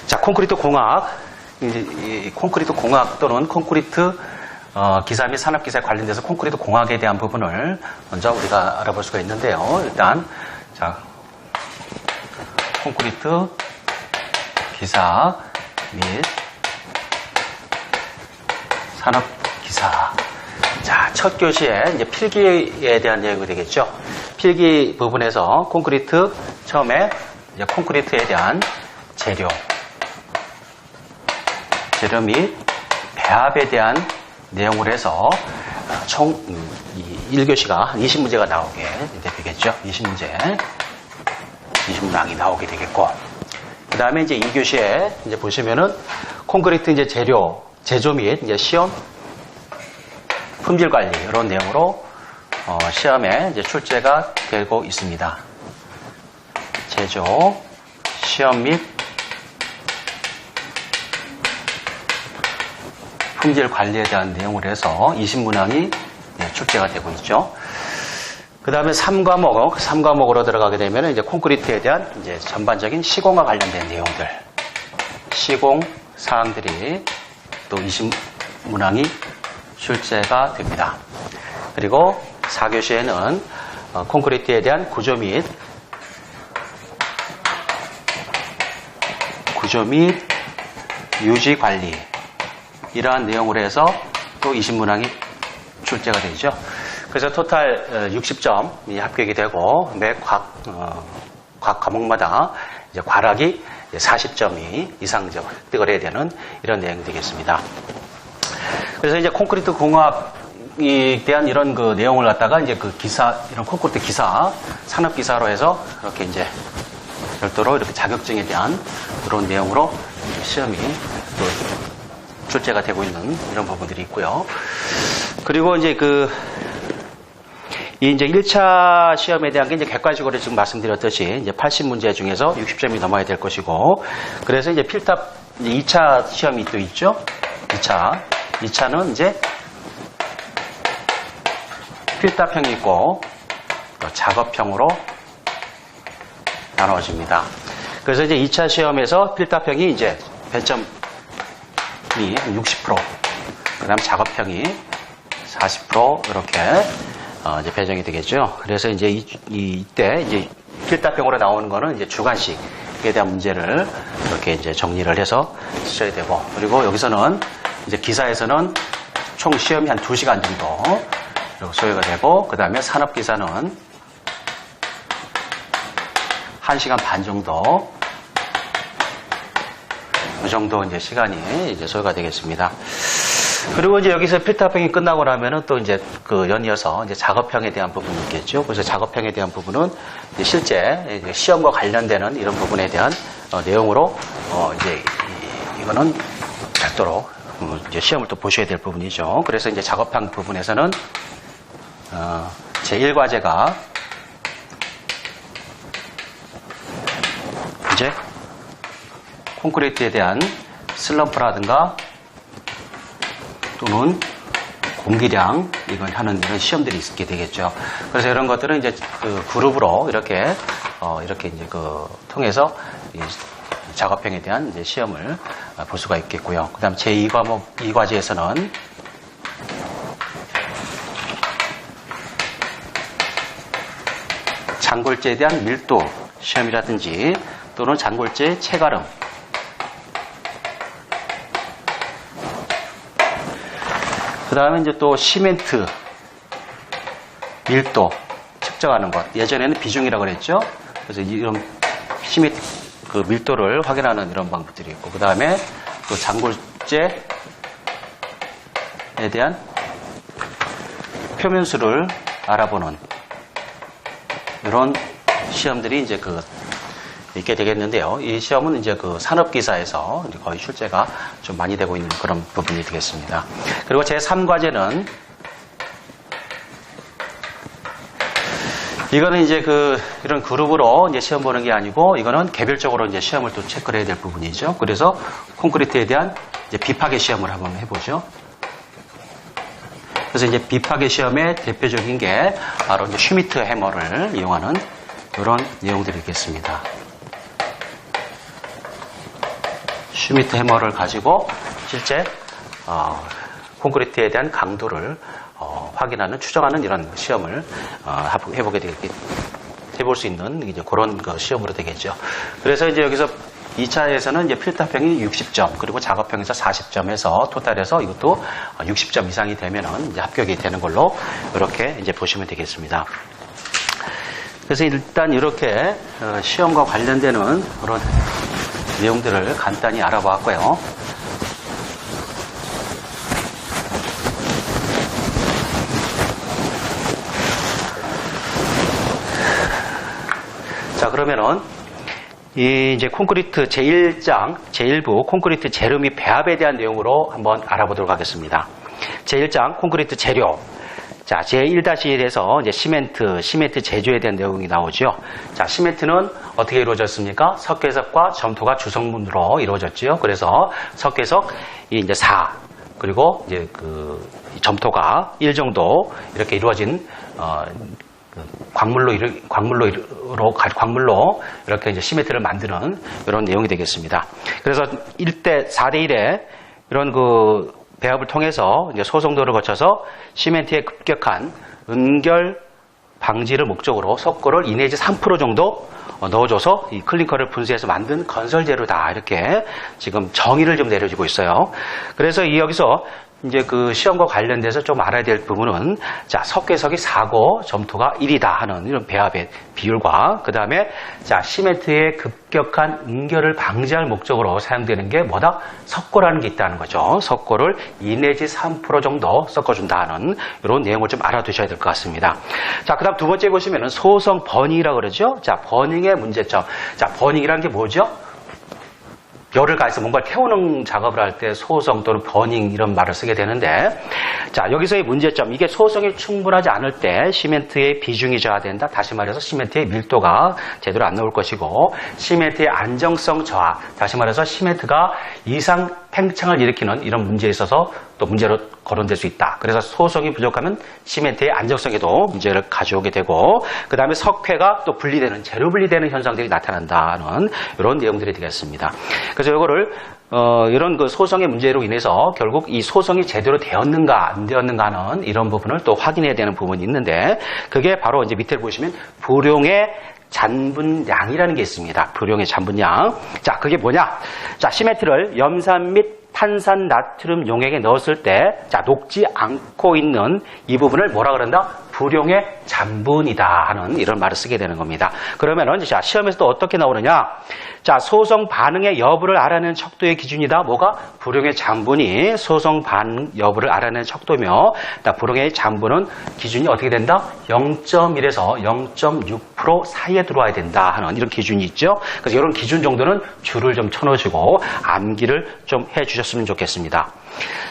자, 콘크리트 공학, 이 콘크리트 공학 또는 콘크리트 기사 및 산업기사에 관련돼서 콘크리트 공학에 대한 부분을 먼저 우리가 알아볼 수가 있는데요. 일단, 자, 콘크리트 기사 및 산업기사. 자, 첫 교시에 이제 필기에 대한 내용이 되겠죠. 필기 부분에서 콘크리트, 처음에 이제 콘크리트에 대한 재료 및 배합에 대한 내용을 해서 총 1교시가 20문제가 나오게 되겠죠. 20문항이 나오게 되겠고. 그 다음에 이제 2교시에 이제 보시면은 콘크리트 이제 제조 및 이제 시험 품질 관리 이런 내용으로 시험에 이제 출제가 되고 있습니다. 제조, 시험 및 품질 관리에 대한 내용을 해서 20문항이 출제가 되고 있죠. 그 다음에 3과목으로 들어가게 되면 이제 콘크리트에 대한 이제 전반적인 시공과 관련된 내용들, 시공 사항들이 또 20문항이 출제가 됩니다. 그리고 4교시에는 콘크리트에 대한 구조 및 유지 관리 이러한 내용으로 해서 또 20문항이 출제가 되죠. 그래서 토탈 60점이 합격이 되고 각 과목마다 이제 과락이 40점이 이상 획득을 해야 되는 이런 내용이 되겠습니다. 그래서 이제 콘크리트 공학에 대한 이런 그 내용을 갖다가 이제 그 이런 콘크리트 기사, 산업 기사로 해서 이렇게 이제 별도로 이렇게 자격증에 대한 그런 내용으로 시험이 또 출제가 되고 있는 이런 부분들이 있고요. 그리고 이제 이제 1차 시험에 대한 게 이제 객관식으로 지금 말씀드렸듯이 이제 80문제 중에서 60점이 넘어야 될 것이고, 그래서 이제 필답, 이제 2차 시험이 또 있죠? 2차는 이제 필답형이 있고, 또 작업형으로 나눠집니다. 그래서 이제 2차 시험에서 필답형이 이제 배점이 60%, 그 다음 작업형이 40% 이렇게 이제 배정이 되겠죠. 그래서 이제 이때 이제 필답형으로 나오는 거는 이제 주관식에 대한 문제를 이렇게 이제 정리를 해서 쓰셔야 되고, 그리고 여기서는 이제 기사에서는 총 시험이 한 2시간 정도 소요가 되고, 그 다음에 산업기사는 1시간 반 정도, 그 정도 이제 시간이 이제 소요가 되겠습니다. 그리고 이제 여기서 필답형이 끝나고 나면은 또 이제 연이어서 이제 작업형에 대한 부분이 있겠죠. 그래서 작업형에 대한 부분은 이제 실제 이제 시험과 관련되는 이런 부분에 대한 내용으로 이제 이거는 별도로 이제 시험을 또 보셔야 될 부분이죠. 그래서 이제 작업형 부분에서는 제1과제가 이제 콘크리트에 대한 슬럼프라든가 또는 공기량 이건 하는 이런 시험들이 있게 되겠죠. 그래서 이런 것들은 이제 그룹으로 이렇게 이제 통해서 이 작업형에 대한 이제 시험을 볼 수가 있겠고요. 그다음 제2과목 2과제에서는 장골재에 대한 밀도 시험이라든지 또는 장골재 체가름, 그 다음에 이제 또 시멘트 밀도 측정하는 것. 예전에는 비중이라고 그랬죠. 그래서 이런 시멘트 밀도를 확인하는 이런 방법들이 있고, 그 다음에 또 장골재에 대한 표면수를 알아보는 이런 시험들이 이제 있게 되겠는데요. 이 시험은 이제 산업기사에서 거의 출제가 좀 많이 되고 있는 그런 부분이 되겠습니다. 그리고 제3과제는 이거는 이제 이런 그룹으로 이제 시험 보는 게 아니고 이거는 개별적으로 이제 시험을 또 체크를 해야 될 부분이죠. 그래서 콘크리트에 대한 이제 비파괴 시험을 한번 해보죠. 그래서 이제 비파괴 시험의 대표적인 게 바로 이제 슈미트 해머를 이용하는 이런 내용들이 있겠습니다. 슈미트 해머를 가지고 실제 콘크리트에 대한 강도를 확인하는, 추정하는 이런 시험을 해볼 수 있는 이제 그런 시험으로 되겠죠. 그래서 이제 여기서 2차에서는 이제 필터평이 60점, 그리고 작업평에서 40점에서 토탈해서 이것도 60점 이상이 되면은 이제 합격이 되는 걸로 이렇게 이제 보시면 되겠습니다. 그래서 일단 이렇게 시험과 관련되는 그런 내용들을 간단히 알아보았고요. 자, 그러면은 이제 콘크리트 제1장, 제1부 콘크리트 재료 및 배합에 대한 내용으로 한번 알아보도록 하겠습니다. 제1장 콘크리트 재료. 자, 제1-1에서 이제 시멘트 제조에 대한 내용이 나오죠. 자, 시멘트는 어떻게 이루어졌습니까? 석회석과 점토가 주성분으로 이루어졌죠. 그래서 석회석 이제 4, 그리고 이제 점토가 1 정도 이렇게 이루어진 광물로 이렇게 이제 시멘트를 만드는 이런 내용이 되겠습니다. 그래서 4대1에 이런 배합을 통해서 이제 소성도를 거쳐서 시멘트의 급격한 은결 방지를 목적으로 석고를 2 내지 3% 정도 넣어줘서 이 클링커를 분쇄해서 만든 건설재료다, 이렇게 지금 정의를 좀 내려주고 있어요. 그래서 여기서 이제 시험과 관련돼서 좀 알아야 될 부분은, 자, 석회석이 4고 점토가 1이다 하는 이런 배합의 비율과, 그 다음에, 자, 시멘트의 급격한 응결을 방지할 목적으로 사용되는 게 뭐다? 석고라는 게 있다는 거죠. 석고를 2 내지 3% 정도 섞어준다 하는 이런 내용을 좀 알아두셔야 될 것 같습니다. 자, 그 다음 두 번째 보시면은 소성 버닝이라고 그러죠. 자, 버닝의 문제점. 자, 버닝이라는 게 뭐죠? 열을 가해서 뭔가 태우는 작업을 할 때 소성 또는 버닝 이런 말을 쓰게 되는데, 자, 여기서의 문제점, 이게 소성이 충분하지 않을 때 시멘트의 비중이 저하된다. 다시 말해서 시멘트의 밀도가 제대로 안 나올 것이고, 시멘트의 안정성 저하, 다시 말해서 시멘트가 이상 팽창을 일으키는 이런 문제에 있어서 또 문제로 거론될 수 있다. 그래서 소성이 부족하면 시멘트의 안정성에도 문제를 가져오게 되고, 그 다음에 석회가 또 분리되는, 재료 분리되는 현상들이 나타난다는 이런 내용들이 되겠습니다. 그래서 이거를 이런 소성의 문제로 인해서 결국 이 소성이 제대로 되었는가 안 되었는가 하는 이런 부분을 또 확인해야 되는 부분이 있는데, 그게 바로 이제 밑에 보시면 불용의 잔분량이라는 게 있습니다. 불용의 잔분량. 자, 그게 뭐냐? 자, 시멘트를 염산 및 탄산 나트륨 용액에 넣었을 때, 자, 녹지 않고 있는 이 부분을 뭐라 그런다? 불용의 잔분이다 하는 이런 말을 쓰게 되는 겁니다. 그러면은, 자, 시험에서 또 어떻게 나오느냐? 자, 소성 반응의 여부를 알아내는 척도의 기준이다. 뭐가? 불용의 잔분이 소성 반응 여부를 알아내는 척도며, 불용의 잔분은 기준이 어떻게 된다? 0.1에서 0.6% 사이에 들어와야 된다 하는 이런 기준이 있죠. 그래서 이런 기준 정도는 줄을 좀 쳐놓으시고 암기를 좀 해주셨으면 좋겠습니다.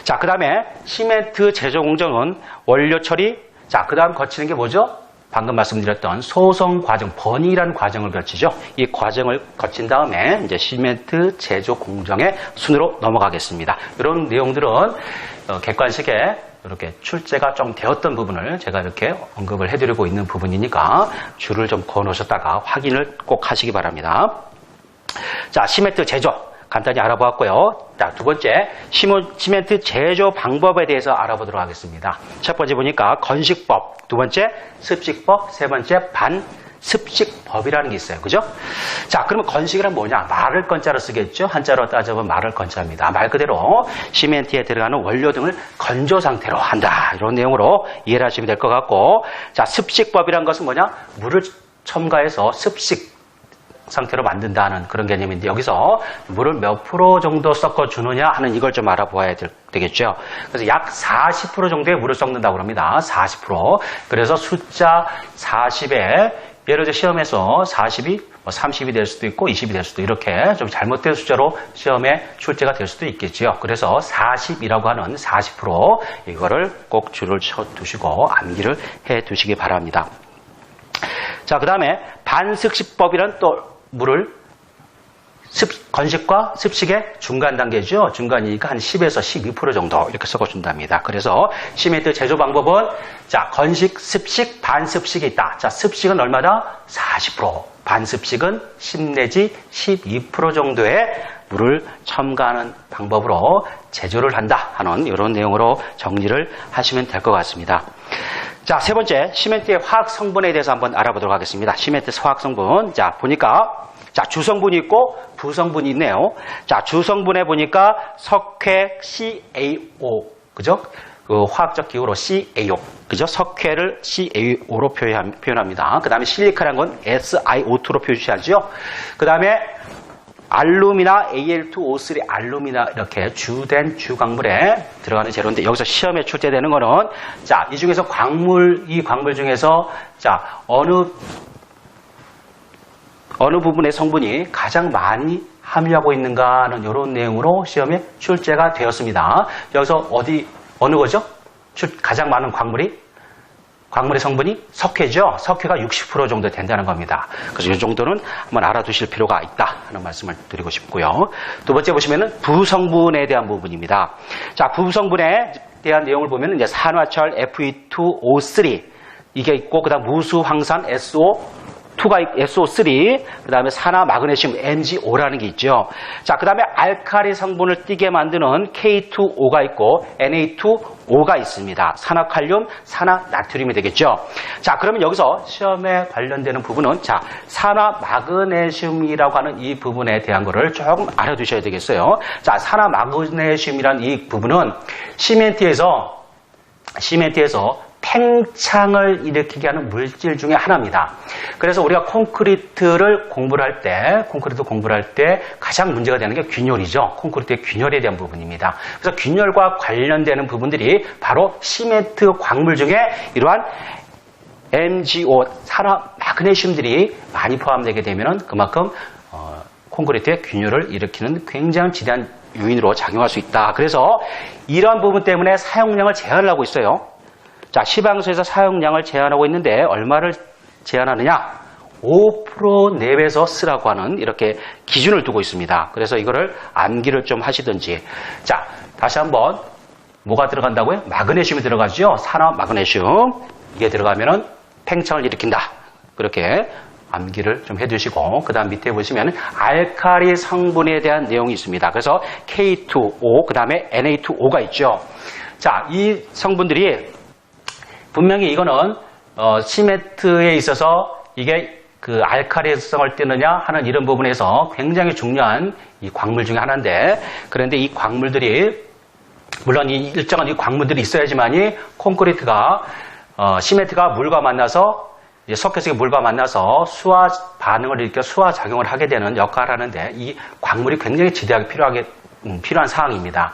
자, 그 다음에 시멘트 제조 공정은 원료 처리, 자, 그 다음 거치는 게 뭐죠? 방금 말씀드렸던 소성 과정, 버닝이라는 과정을 거치죠. 이 과정을 거친 다음에 이제 시멘트 제조 공정의 순으로 넘어가겠습니다. 이런 내용들은 객관식에 이렇게 출제가 좀 되었던 부분을 제가 이렇게 언급을 해드리고 있는 부분이니까 줄을 좀 그어 놓으셨다가 확인을 꼭 하시기 바랍니다. 자, 시멘트 제조 간단히 알아보았고요. 자, 두 번째, 시멘트 제조 방법에 대해서 알아보도록 하겠습니다. 첫 번째 보니까 건식법, 두 번째 습식법, 세 번째 반습식법이라는 게 있어요. 그죠? 자, 그러면 건식이란 뭐냐? 말을 건자로 쓰겠죠? 한자로 따져보면 말을 건자입니다. 말 그대로 시멘트에 들어가는 원료 등을 건조 상태로 한다. 이런 내용으로 이해를 하시면 될 것 같고, 자, 습식법이란 것은 뭐냐? 물을 첨가해서 습식 상태로 만든다는 그런 개념인데, 여기서 물을 몇 프로 정도 섞어주느냐 하는 이걸 좀 알아보아야 되겠죠. 그래서 약 40% 정도의 물을 섞는다고 합니다. 40%. 그래서 숫자 40에, 예를 들어 시험에서 40이 30이 될 수도 있고 20이 될 수도, 이렇게 좀 잘못된 숫자로 시험에 출제가 될 수도 있겠죠. 그래서 40이라고 하는 40% 이거를 꼭 줄을 쳐두시고 암기를 해 두시기 바랍니다. 자, 그 다음에 반습식법이란 또 물을 건식과 습식의 중간 단계죠. 중간이니까 한 10에서 12% 정도 이렇게 섞어준답니다. 그래서 시멘트 제조 방법은, 자, 건식, 습식, 반습식이 있다. 자, 습식은 얼마다? 40%. 반습식은 10 내지 12% 정도의 물을 첨가하는 방법으로 제조를 한다 하는 이런 내용으로 정리를 하시면 될 것 같습니다. 자, 세 번째, 시멘트의 화학 성분에 대해서 한번 알아보도록 하겠습니다. 시멘트 화학 성분. 자, 보니까 자, 주성분이 있고 부성분이 있네요. 자, 주성분에 보니까 석회 CaO, 그죠? 그 화학적 기호로 CaO, 그죠? 석회를 CaO로 표현합니다. 그 다음에 실리카라는 건 SiO2로 표시하죠. 그 다음에 알루미나 Al2O3 알루미나 이렇게 주된 주광물에 들어가는 재료인데 여기서 시험에 출제되는 거는 자, 이 중에서 이 광물 중에서 자, 어느 부분의 성분이 가장 많이 함유하고 있는가 하는 이런 내용으로 시험에 출제가 되었습니다. 여기서 어느 거죠? 가장 많은 광물의 성분이 석회죠. 석회가 60% 정도 된다는 겁니다. 그래서 이 정도는 한번 알아두실 필요가 있다 하는 말씀을 드리고 싶고요. 두 번째 보시면은 부성분에 대한 부분입니다. 자, 부성분에 대한 내용을 보면 이제 산화철 Fe2O3 이게 있고, 그 다음 무수황산 SO3, 그 다음에 산화 마그네슘 MgO라는 게 있죠. 자, 그 다음에 알칼리 성분을 띠게 만드는 K2O가 있고 Na2O가 있습니다. 산화칼륨, 산화나트륨이 되겠죠. 자, 그러면 여기서 시험에 관련되는 부분은 자, 산화 마그네슘이라고 하는 이 부분에 대한 거를 조금 알아두셔야 되겠어요. 자, 산화 마그네슘이라는 이 부분은 시멘트에서 팽창을 일으키게 하는 물질 중에 하나입니다. 그래서 우리가 콘크리트 공부를 할 때 가장 문제가 되는 게 균열이죠. 콘크리트의 균열에 대한 부분입니다. 그래서 균열과 관련되는 부분들이 바로 시멘트 광물 중에 이러한 MgO, 산화 마그네슘들이 많이 포함되게 되면 그만큼 콘크리트의 균열을 일으키는 굉장히 지대한 요인으로 작용할 수 있다. 그래서 이러한 부분 때문에 사용량을 제한을 하고 있어요. 자, 시방서에서 사용량을 제한하고 있는데 얼마를 제한하느냐? 5% 내외에서 쓰라고 하는 이렇게 기준을 두고 있습니다. 그래서 이거를 암기를 좀 하시든지. 자, 다시 한번 뭐가 들어간다고요? 마그네슘이 들어가죠. 산화 마그네슘. 이게 들어가면은 팽창을 일으킨다. 그렇게 암기를 좀 해두시고, 그 다음 밑에 보시면 알칼리 성분에 대한 내용이 있습니다. 그래서 K2O, 그 다음에 Na2O가 있죠. 자, 이 성분들이 분명히 이거는 시멘트에 있어서 이게 그 알칼리성을 띠느냐 하는 이런 부분에서 굉장히 중요한 이 광물 중에 하나인데, 그런데 이 광물들이 물론 일정한 이 광물들이 있어야지만이 콘크리트가 시멘트가 물과 만나서 석회 속의 물과 만나서 수화 반응을 일으켜 수화 작용을 하게 되는 역할을 하는데 이 광물이 굉장히 지대하게 필요한 사항입니다.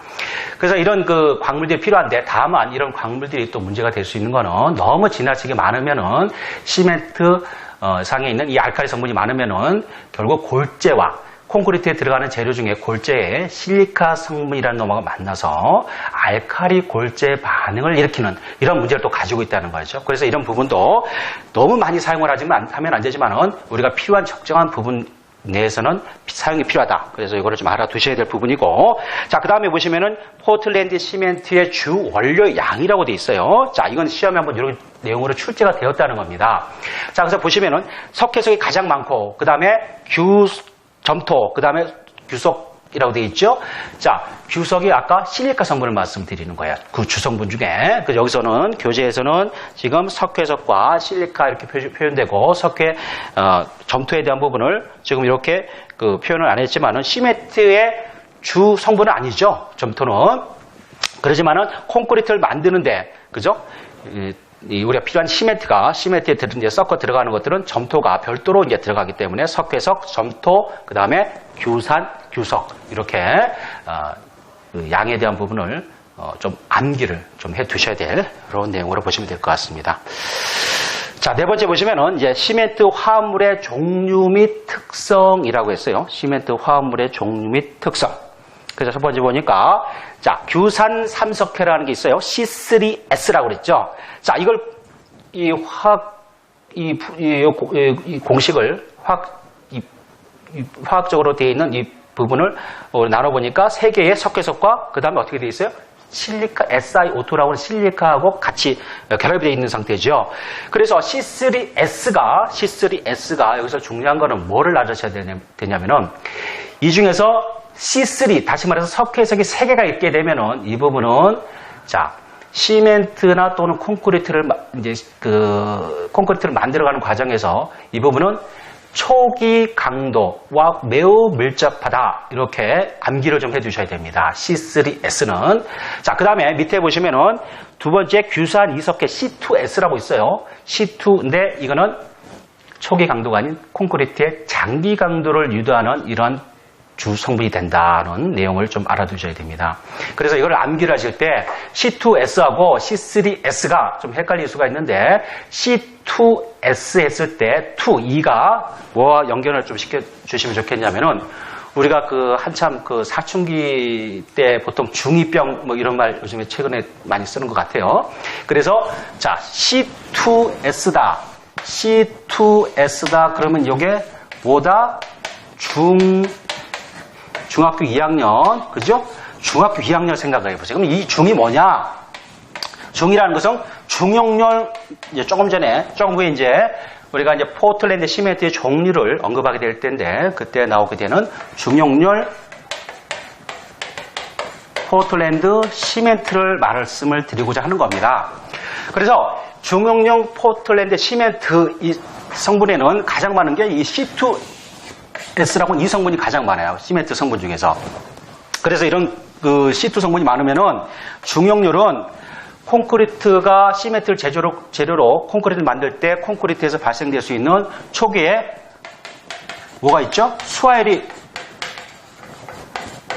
그래서 이런 그 광물들이 필요한데, 다만 이런 광물들이 또 문제가 될 수 있는 거는 너무 지나치게 많으면은 시멘트 상에 있는 이 알칼리 성분이 많으면은 결국 골재와 콘크리트에 들어가는 재료 중에 골재에 실리카 성분이라는 놈하고 만나서 알칼리 골재 반응을 일으키는 이런 문제를 또 가지고 있다는 거죠. 그래서 이런 부분도 너무 많이 사용을 하면 안 되지만은 우리가 필요한 적정한 부분 내에서는 사용이 필요하다. 그래서 이거를 좀 알아두셔야 될 부분이고, 자, 그 다음에 보시면은 포틀랜드 시멘트의 주 원료 양이라고 돼 있어요. 자, 이건 시험에 한번 이런 내용으로 출제가 되었다는 겁니다. 자, 그래서 보시면은 석회석이 가장 많고, 그 다음에 점토, 그 다음에 규석이라고 돼 있죠. 자, 규석이 아까 실리카 성분을 말씀드리는 거예요. 그 주성분 중에. 그래서 여기서는 교재에서는 지금 석회석과 실리카 이렇게 표현되고, 점토에 대한 부분을 지금 이렇게 그 표현을 안 했지만은 시멘트의 주 성분은 아니죠. 점토는. 그러지만은 콘크리트를 만드는데, 그죠? 우리가 필요한 시멘트에 섞어 들어가는 것들은 점토가 별도로 이제 들어가기 때문에 석회석, 점토, 그 다음에 규산, 규석 이렇게 양에 대한 부분을 좀 암기를 좀 해두셔야 될 그런 내용으로 보시면 될 것 같습니다. 자, 네 번째 보시면은 이제 시멘트 화합물의 종류 및 특성이라고 했어요. 시멘트 화합물의 종류 및 특성. 그래서 첫 번째 보니까 자, 규산 삼석회라는 게 있어요. C3S라고 그랬죠. 자, 이걸 이 공식을 화학적으로 되어 있는 이 부분을 나눠보니까 세 개의 석회석과 그 다음에 어떻게 되어 있어요? 실리카, SiO2라고 하는 실리카하고 같이 결합이 되어 있는 상태죠. 그래서 C3S가 여기서 중요한 거는 뭐를 알아셔야 되냐면은 이 중에서 C3, 다시 말해서 석회석이 3개가 있게 되면은 이 부분은 자, 시멘트나 또는 콘크리트를 콘크리트를 만들어가는 과정에서 이 부분은 초기 강도와 매우 밀접하다. 이렇게 암기를 좀 해두셔야 됩니다. C3S는. 자, 그 다음에 밑에 보시면은 두 번째 규산 이석회 C2S라고 있어요. C2인데 이거는 초기 강도가 아닌 콘크리트의 장기 강도를 유도하는 이런 주 성분이 된다는 내용을 좀 알아두셔야 됩니다. 그래서 이걸 암기를 하실 때 C2S하고 C3S가 좀 헷갈릴 수가 있는데 C2S 했을 때 2가 뭐와 연결을 좀 시켜주시면 좋겠냐면은 우리가 그 한참 그 사춘기 때 보통 중2병 뭐 이런 말 요즘에 최근에 많이 쓰는 것 같아요. 그래서 자 C2S다. C2S다. 그러면 이게 뭐다? 중학교 2학년, 그죠? 중학교 2학년 생각을 해보세요. 그럼 이 중이 뭐냐? 중이라는 것은 중용렬, 이제 조금 후에 이제 우리가 이제 포틀랜드 시멘트의 종류를 언급하게 될 텐데, 그때 나오게 되는 중용렬 포틀랜드 시멘트를 말씀을 드리고자 하는 겁니다. 그래서 중용렬 포틀랜드 시멘트 이 성분에는 가장 많은 게 이 C2S라고 이 성분이 가장 많아요. 시멘트 성분 중에서. 그래서 이런 그 C2 성분이 많으면은 중용률은 콘크리트가 시멘트를 재료로 콘크리트를 만들 때 콘크리트에서 발생될 수 있는 초기에 뭐가 있죠? 수화열이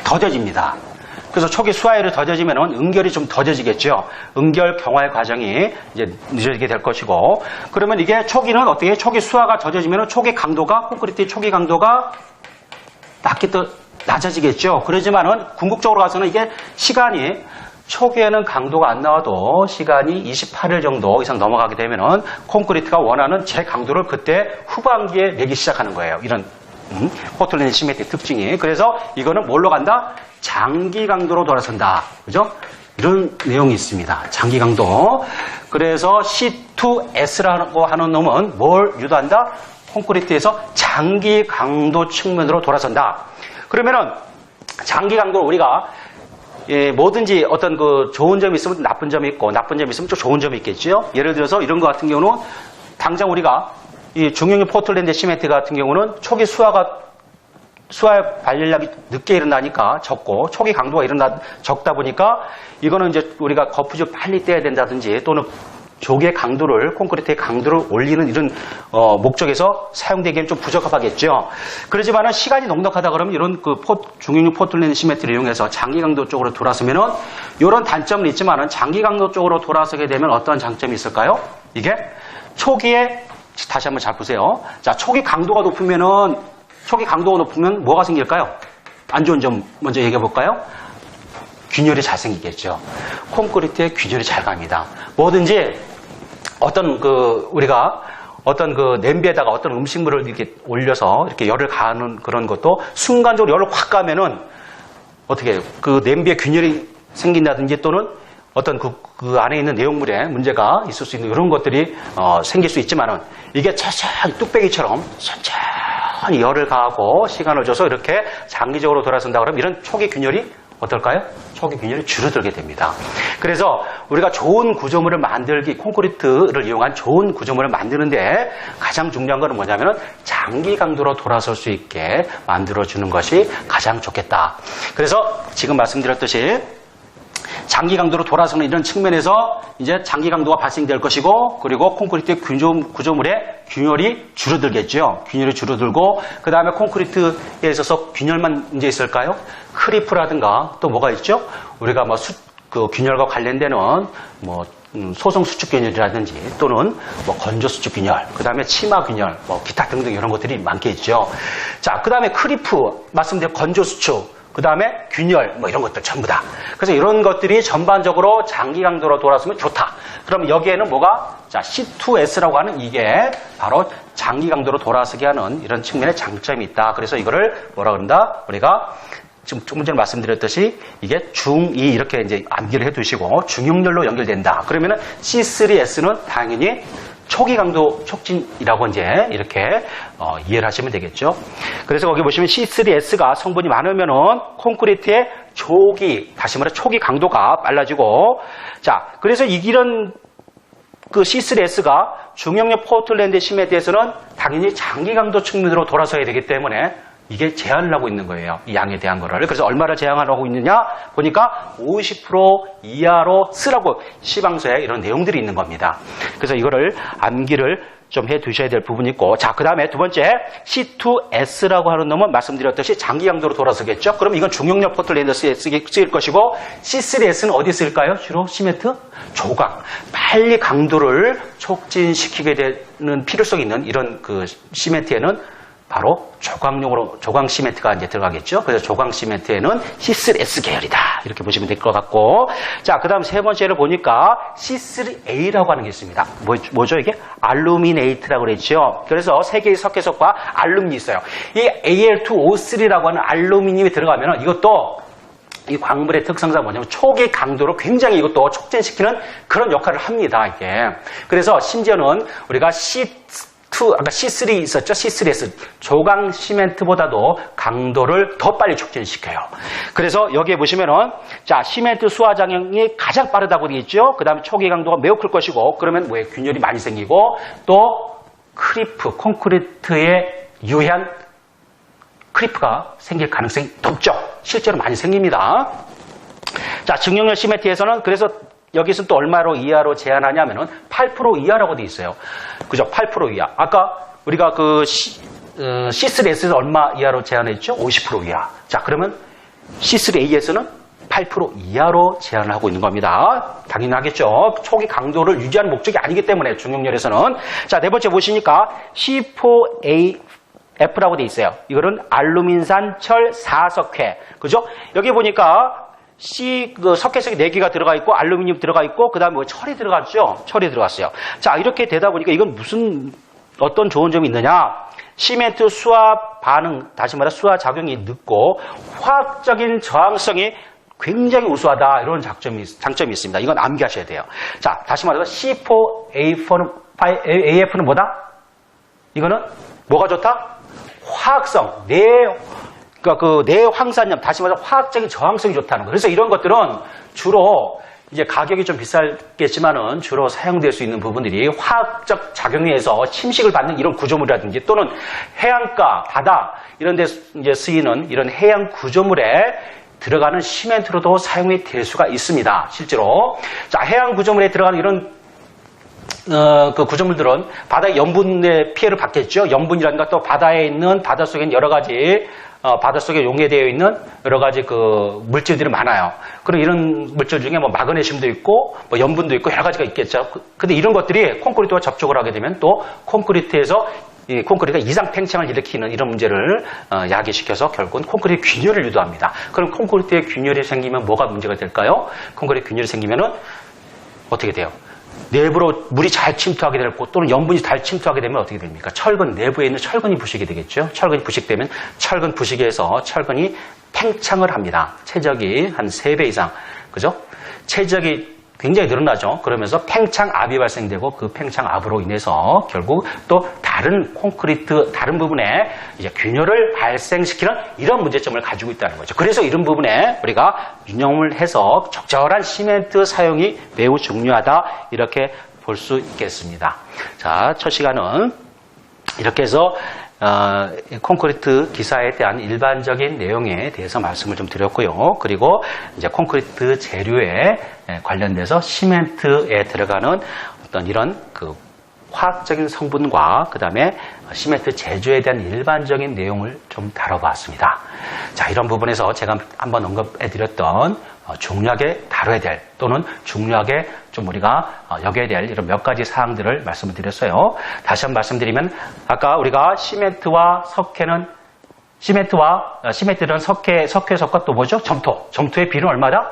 더뎌집니다. 그래서 초기 수화열이 더뎌지면은 응결이 좀 더뎌지겠죠. 응결 경화의 과정이 이제 늦어지게 될 것이고, 그러면 이게 초기는 어떻게? 초기 수화가 더뎌지면은 초기 강도가 콘크리트의 초기 강도가 낮아지겠죠. 그러지만은 궁극적으로 가서는 이게 시간이 초기에는 강도가 안 나와도 시간이 28일 정도 이상 넘어가게 되면은 콘크리트가 원하는 제 강도를 그때 후반기에 내기 시작하는 거예요. 이런 포틀랜드 시멘트의 특징이. 그래서 이거는 뭘로 간다? 장기 강도로 돌아선다. 그죠? 이런 내용이 있습니다. 장기 강도. 그래서 C2S라고 하는 놈은 뭘 유도한다? 콘크리트에서 장기 강도 측면으로 돌아선다. 그러면은 장기 강도 우리가 뭐든지 어떤 그 좋은 점이 있으면 나쁜 점이 있고 나쁜 점이 있으면 또 좋은 점이 있겠죠. 예를 들어서 이런 것 같은 경우는 당장 우리가 이 중형의 포틀랜드 시멘트 같은 경우는 초기 수화 발열량이 늦게 일어나니까 적고 초기 강도가 적다 보니까 이거는 이제 우리가 거푸집 빨리 떼야 된다든지 또는 조개 강도를 콘크리트의 강도를 올리는 이런 목적에서 사용되기에는 좀 부적합하겠죠. 그렇지만은 시간이 넉넉하다 그러면 이런 그 중형용 포틀랜드 시멘트를 이용해서 장기 강도 쪽으로 돌아서면은 이런 단점은 있지만은 장기 강도 쪽으로 돌아서게 되면 어떤 장점이 있을까요? 이게 초기에 다시 한번 잘 보세요. 자, 초기 강도가 높으면 뭐가 생길까요? 안 좋은 점 먼저 얘기해 볼까요? 균열이 잘 생기겠죠. 콘크리트에 균열이 잘 갑니다. 뭐든지 우리가 어떤 그 냄비에다가 어떤 음식물을 이렇게 올려서 이렇게 열을 가하는 그런 것도 순간적으로 열을 확 가면은 어떻게 그 냄비에 균열이 생긴다든지 또는 어떤 그 안에 있는 내용물에 문제가 있을 수 있는 이런 것들이 생길 수 있지만은 이게 천천히 뚝배기처럼 천천히 열을 가하고 시간을 줘서 이렇게 장기적으로 돌아선다 그러면 이런 초기 균열이 어떨까요? 초기 균열이 줄어들게 됩니다. 그래서 우리가 좋은 구조물을 콘크리트를 이용한 좋은 구조물을 만드는데 가장 중요한 것은 뭐냐면 장기 강도로 돌아설 수 있게 만들어주는 것이 가장 좋겠다. 그래서 지금 말씀드렸듯이 장기 강도로 돌아서는 이런 측면에서 이제 장기 강도가 발생될 것이고, 그리고 콘크리트의 구조물의 균열이 줄어들겠죠. 균열이 줄어들고, 그 다음에 콘크리트에 있어서 균열만 문제 있을까요? 크리프라든가 또 뭐가 있죠? 우리가 뭐 균열과 관련되는 소성 수축 균열이라든지 또는 건조 수축 균열, 그 다음에 치마 균열, 기타 등등 이런 것들이 많겠죠. 자, 그 다음에 크리프, 말씀드린 건조 수축, 그 다음에 균열, 이런 것들 전부 다. 그래서 이런 것들이 전반적으로 장기 강도로 돌아서면 좋다. 그럼 여기에는 자, C2S라고 하는 이게 바로 장기 강도로 돌아서게 하는 이런 측면의 장점이 있다. 그래서 이거를 뭐라 그런다? 우리가 지금 조금 전에 말씀드렸듯이 이게 중2 이렇게 이제 암기를 해 두시고 중용렬로 연결된다. 그러면은 C3S는 당연히 초기 강도 촉진이라고 이제 이렇게 이해를 하시면 되겠죠. 그래서 거기 보시면 C3S가 성분이 많으면은 콘크리트의 다시 말해 초기 강도가 빨라지고, 자, 그래서 이런 그 C3S가 중형력 포틀랜드 시멘트에서는 당연히 장기 강도 측면으로 돌아서야 되기 때문에 이게 제한을 하고 있는 거예요. 이 양에 대한 거를. 그래서 얼마를 제한하고 있느냐 보니까 50% 이하로 쓰라고 시방서에 이런 내용들이 있는 겁니다. 그래서 이거를 암기를 좀 해 두셔야 될 부분이 있고, 자, 그 다음에 두 번째 C2S라고 하는 놈은 말씀드렸듯이 장기 강도로 돌아서겠죠. 그럼 이건 중형력 포틀랜드에 쓰일 것이고, C3S는 어디 쓸까요? 주로 시멘트? 조각. 빨리 강도를 촉진시키게 되는 필요성이 있는 이런 그 시멘트에는 바로 조광 시멘트가 이제 들어가겠죠. 그래서 조광 시멘트에는 C3S 계열이다. 이렇게 보시면 될 것 같고. 자, 그 다음 세 번째를 보니까 C3A라고 하는 게 있습니다. 뭐죠, 이게? 알루미네이트라고 그랬죠. 그래서 세 개의 석회석과 알루미늄이 있어요. 이 Al2O3라고 하는 알루미늄이 들어가면 이것도 이 광물의 특성상 뭐냐면 초기 강도로 굉장히 이것도 촉진시키는 그런 역할을 합니다, 이게. 그래서 심지어는 우리가 아까 C3 있었죠? C3S. 조광 시멘트보다도 강도를 더 빨리 촉진시켜요. 그래서 여기에 보시면은, 자, 시멘트 수화작용이 가장 빠르다고 되어 있죠? 그 다음에 초기 강도가 매우 클 것이고, 그러면 뭐에 균열이 많이 생기고, 또, 콘크리트에 유해한 크리프가 생길 가능성이 높죠? 실제로 많이 생깁니다. 자, 증용력 시멘트에서는 그래서 여기서는 또 얼마로 이하로 제한하냐면은 8% 이하라고 돼 있어요. 그죠? 8% 이하. 아까 우리가 그 C3S에서 얼마 이하로 제한했죠? 50% 이하. 자, 그러면 C3A에서는 8% 이하로 제한을 하고 있는 겁니다. 당연히 하겠죠. 초기 강도를 유지하는 목적이 아니기 때문에 중용열에서는. 자, 네 번째 보시니까 C4AF라고 돼 있어요. 이거는 알루민산 철 4석회. 그죠? 여기 보니까 석회석이 4개가 들어가 있고, 알루미늄 들어가 있고, 그 다음에 뭐 철이 들어갔죠? 철이 들어갔어요. 자, 이렇게 되다 보니까 이건 어떤 좋은 점이 있느냐? 시멘트 수화 반응, 다시 말해 수화 작용이 늦고, 화학적인 저항성이 굉장히 우수하다. 이런 장점이 있습니다. 이건 암기하셔야 돼요. 자, 다시 말해서 C4AF는 뭐다? 이거는 뭐가 좋다? 화학성, 내황산염, 다시 말해서 화학적인 저항성이 좋다는 거. 그래서 이런 것들은 주로 이제 가격이 좀 비싸겠지만은 주로 사용될 수 있는 부분들이 화학적 작용에 의해서 침식을 받는 이런 구조물이라든지 또는 해안가, 바다 이런 데 이제 쓰이는 이런 해양 구조물에 들어가는 시멘트로도 사용이 될 수가 있습니다. 실제로. 자, 해양 구조물에 들어가는 이런 그 구조물들은 바다의 염분의 피해를 받겠죠. 염분이라든가 또 바다에 있는 바닷속엔 여러 가지 바닷속에 용해되어 있는 여러 가지 그 물질들이 많아요. 그리고 이런 물질 중에 뭐 마그네슘도 있고 뭐 염분도 있고 여러 가지가 있겠죠. 근데 이런 것들이 콘크리트와 접촉을 하게 되면 또 콘크리트에서 이 콘크리트가 이상 팽창을 일으키는 이런 문제를 야기시켜서 결국은 콘크리트 균열을 유도합니다. 그럼 콘크리트에 균열이 생기면 뭐가 문제가 될까요? 콘크리트 균열이 생기면은 어떻게 돼요? 내부로 물이 잘 침투하게 되고 또는 염분이 잘 침투하게 되면 어떻게 됩니까? 철근, 내부에 있는 철근이 부식이 되겠죠. 철근이 부식되면 철근 부식에서 철근이 팽창을 합니다. 최적이 한 3배 이상. 그죠? 최적이 굉장히 늘어나죠. 그러면서 팽창압이 발생되고 그 팽창압으로 인해서 결국 또 다른 콘크리트, 다른 부분에 이제 균열을 발생시키는 이런 문제점을 가지고 있다는 거죠. 그래서 이런 부분에 우리가 유념을 해서 적절한 시멘트 사용이 매우 중요하다. 이렇게 볼 수 있겠습니다. 자, 첫 시간은 이렇게 해서 콘크리트 기사에 대한 일반적인 내용에 대해서 말씀을 좀 드렸고요. 그리고 이제 콘크리트 재료에 관련돼서 시멘트에 들어가는 어떤 이런 그 화학적인 성분과 그 다음에 시멘트 제조에 대한 일반적인 내용을 좀 다뤄봤습니다. 자, 이런 부분에서 제가 한번 언급해드렸던 중요하게 다뤄야 될 또는 중요하게 좀 우리가 여겨야 될 이런 몇 가지 사항들을 말씀을 드렸어요. 다시 한번 말씀드리면 아까 우리가 시멘트는 석회석과 또 뭐죠? 점토의 비율은 얼마다?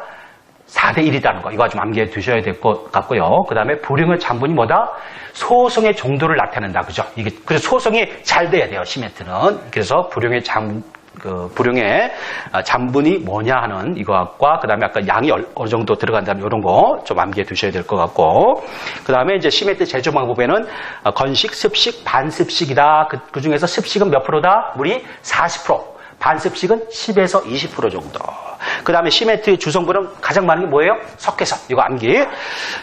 4:1이라는 거. 이거 좀 암기해 두셔야 될 것 같고요. 그 다음에 불용의 장분이 뭐다? 소성의 정도를 나타낸다. 그죠? 그래서 소성이 잘 돼야 돼요. 시멘트는. 그래서 불용의 그 불용의 잔분이 뭐냐 하는 이것과 그 다음에 아까 양이 어느 정도 들어간다는 이런 거 좀 암기해 두셔야 될 것 같고, 그 다음에 이제 시멘트 제조 방법에는 건식, 습식, 반습식이다. 그 중에서 습식은 몇 프로다? 물이 40%, 반습식은 10에서 20% 정도. 그 다음에 시멘트 주성분은 가장 많은 게 뭐예요? 석회성. 이거 암기.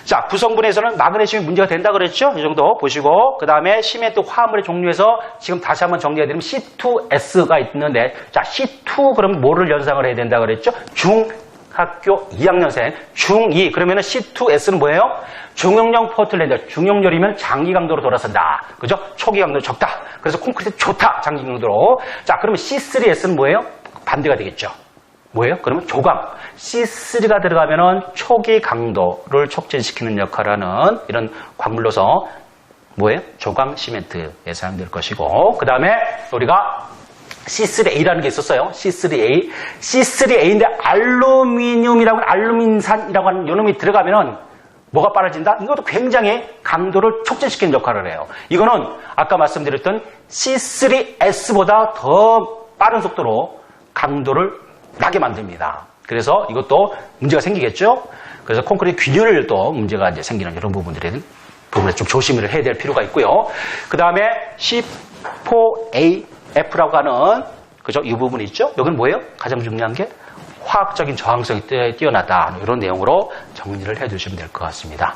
자, 구성분에서는 마그네슘이 문제가 된다 그랬죠? 이 정도 보시고, 그 다음에 시멘트 화합물의 종류에서 지금 다시 한번 정리해드리면 C2S가 있는데, 자, C2 그럼 뭐를 연상을 해야 된다 그랬죠? 중학교 2학년생, 중2. 그러면은 C2S는 뭐예요? 중용량 포틀랜드. 중용열이면 장기 강도로 돌아선다. 그죠? 초기 강도 적다. 그래서 콘크리트 좋다. 장기 강도로. 자, 그러면 C3S는 뭐예요? 반대가 되겠죠. 뭐예요? 그러면 조강. C3가 들어가면은 초기 강도를 촉진시키는 역할을 하는 이런 광물로서 뭐예요? 조강 시멘트에 사용될 것이고, 그 다음에 우리가 C3A라는 게 있었어요. C3A. C3A인데 알루미늄이라고 하는 알루민산이라고 하는 요놈이 들어가면은 뭐가 빨라진다? 이것도 굉장히 강도를 촉진시키는 역할을 해요. 이거는 아까 말씀드렸던 C3S보다 더 빠른 속도로 강도를 나게 만듭니다. 그래서 이것도 문제가 생기겠죠? 그래서 콘크리트 균열을 또 문제가 이제 생기는 이런 부분에 좀 조심을 해야 될 필요가 있고요. 그 다음에 C4AF라고 하는, 그죠? 이 부분이 있죠? 여기는 뭐예요? 가장 중요한 게 화학적인 저항성이 뛰어나다. 이런 내용으로 정리를 해 두시면 될 것 같습니다.